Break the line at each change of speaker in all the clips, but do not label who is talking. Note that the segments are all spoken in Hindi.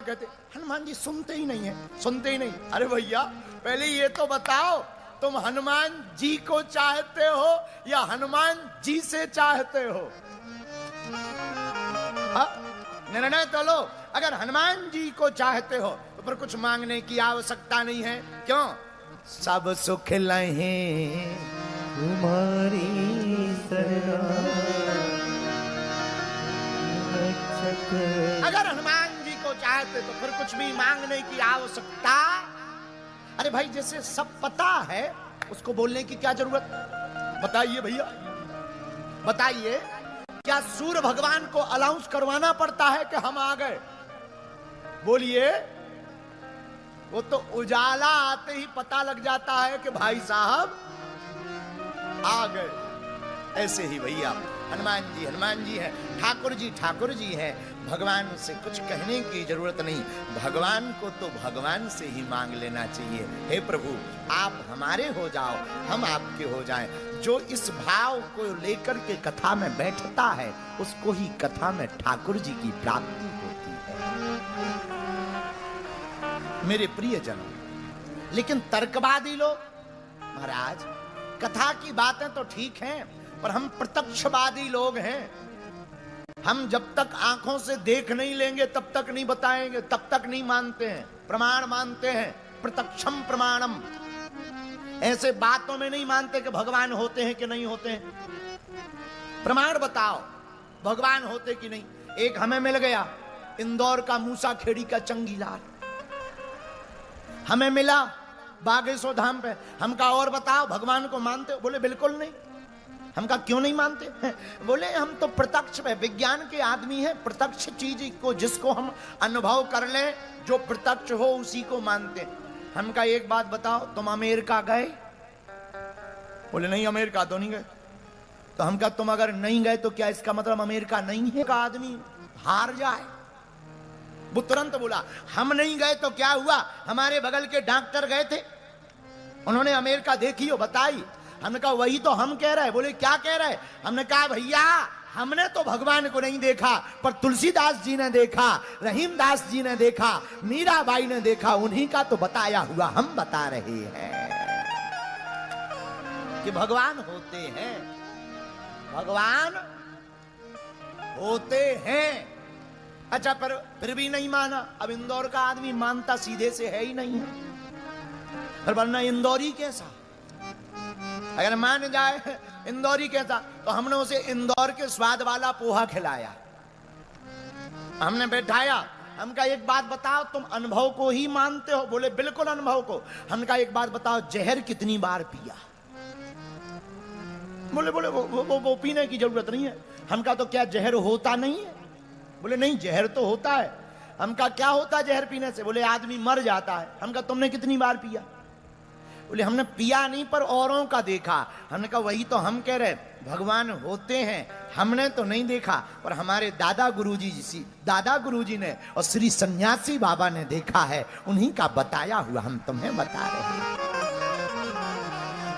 कहते हनुमान जी सुनते ही नहीं है, सुनते ही नहीं। अरे भैया पहले ये तो बताओ तुम हनुमान जी को चाहते हो या हनुमान जी से चाहते हो? निर्णय तो लो। अगर हनुमान जी को चाहते हो तो फिर कुछ मांगने की आवश्यकता नहीं है। क्यों? सब सुख लहे
तुम्हारी शरण।
अगर हनुमान जी को चाहते तो फिर कुछ भी मांगने की आवश्यकता। अरे भाई जैसे सब पता है उसको बोलने की क्या जरूरत? बताइए भैया, बताइए क्या सूर्य भगवान को अनाउंस करवाना पड़ता है कि हम आ गए? बोलिए। वो तो उजाला आते ही पता लग जाता है कि भाई साहब आ गए। ऐसे ही भैया हनुमान जी है, ठाकुर जी है। भगवान से कुछ कहने की जरूरत नहीं, भगवान को तो भगवान से ही मांग लेना चाहिए। हे प्रभु आप हमारे हो जाओ, हम आपके हो जाएं। जो इस भाव को लेकर के कथा में बैठता है उसको ही कथा में ठाकुर जी की प्राप्ति होती है। मेरे प्रियजनों, लेकिन तर्कवादी लोग, महाराज कथा की बातें तो ठीक हैं पर हम प्रत्यक्षवादी लोग हैं। हम जब तक आंखों से देख नहीं लेंगे तब तक नहीं बताएंगे, तब तक नहीं मानते हैं। प्रमाण मानते हैं, प्रत्यक्षम प्रमाणम। ऐसे बातों में नहीं मानते कि भगवान होते हैं कि नहीं होते हैं। प्रमाण बताओ भगवान होते कि नहीं। एक हमें मिल गया इंदौर का मूसा खेड़ी का चंगीलाल, हमें मिला बागेश्वर धाम पे। हम कहा और बताओ भगवान को मानते हो? बोले बिल्कुल नहीं। हम कहा क्यों नहीं मानते? बोले हम तो प्रत्यक्ष पे विज्ञान के आदमी हैं, प्रत्यक्ष चीज को जिसको हम अनुभव कर लें, जो प्रत्यक्ष हो उसी को मानते हैं। हम कहा एक बात बताओ तुम अमेरिका गए? बोले नहीं अमेरिका तो नहीं गए। तो हम कहा तुम अगर नहीं गए तो क्या इसका मतलब अमेरिका नहीं है? का आदमी हार जाए। वो तुरंत बोला हम नहीं गए तो क्या हुआ, हमारे बगल के डॉक्टर गए थे, उन्होंने अमेरिका देखी हो बताई। हमने कहा वही तो हम कह रहे। बोले क्या कह रहे? हमने कहा भैया हमने तो भगवान को नहीं देखा पर तुलसीदास जी ने देखा, रहीमदास जी ने देखा, मीराबाई ने देखा, उन्हीं का तो बताया हुआ हम बता रहे हैं कि भगवान होते हैं, भगवान होते हैं। अच्छा पर फिर भी नहीं माना। अब इंदौर का आदमी मानता सीधे से है ही नहीं है, पर वरना इंदौरी कैसा? अगर मान जाए इंदौरी कैसा तो हमने उसे इंदौर के स्वाद वाला पोहा खिलाया, हमने बैठाया। हम कहा एक बात बताओ तुम अनुभव को ही मानते हो? बोले बिल्कुल अनुभव को। हमने कहा एक बात बताओ जहर कितनी बार पिया? बोले वो पीने की जरूरत नहीं है। हम कहा तो क्या जहर होता नहीं है? बोले नहीं जहर तो होता है। हम कहा क्या होता है जहर पीने से? बोले आदमी मर जाता है। हम कहा तुमने कितनी बार पिया? बोले हमने पिया नहीं पर औरों का देखा। हमने कहा वही तो हम कह रहे, भगवान होते हैं, हमने तो नहीं देखा पर हमारे दादा गुरुजी ने और श्री सन्यासी बाबा ने देखा है, उन्हीं का बताया हुआ हम तुम्हें बता रहे हैं।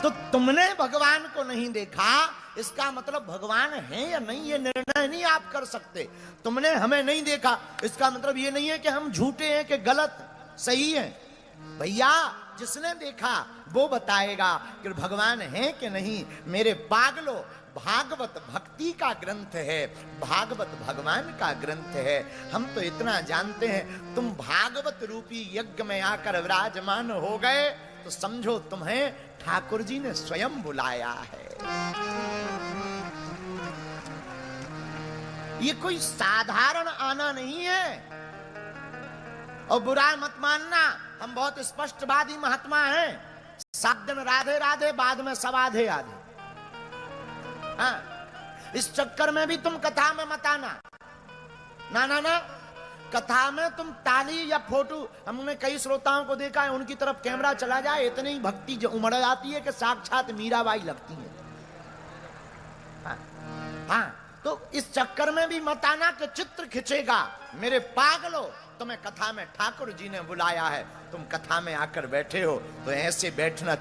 तो तुमने भगवान को नहीं देखा इसका मतलब भगवान है या नहीं ये निर्णय नहीं आप कर सकते। तुमने हमें नहीं देखा इसका मतलब ये नहीं है कि हम झूठे हैं कि गलत सही है। भैया जिसने देखा वो बताएगा कि भगवान है कि नहीं। मेरे पागलो भागवत भक्ति का ग्रंथ है, भागवत भगवान का ग्रंथ है। हम तो इतना जानते हैं तुम भागवत रूपी यज्ञ में आकर विराजमान हो गए तो समझो तुम्हें ठाकुर जी ने स्वयं बुलाया है। ये कोई साधारण आना नहीं है। और बुरा मत मानना, हम बहुत स्पष्टवादी महात्मा हैं। 7 दिन राधे राधे बाद में सब आधे आधे। हाँ, इस चक्कर में भी तुम कथा में मत आना। ना कथा में तुम ताली या फोटो, हमने कई श्रोताओं को देखा है उनकी तरफ कैमरा चला जाए इतनी भक्ति उमड़ जाती है कि साक्षात मीराबाई लगती है। हाँ, तो इस चक्कर में भी मत आना कि चित्र खिंचेगा। मेरे पागलो तुम्हें कथा में ठाकुर जी ने बुलाया है, तुम कथा में आकर बैठे हो तो ऐसे बैठना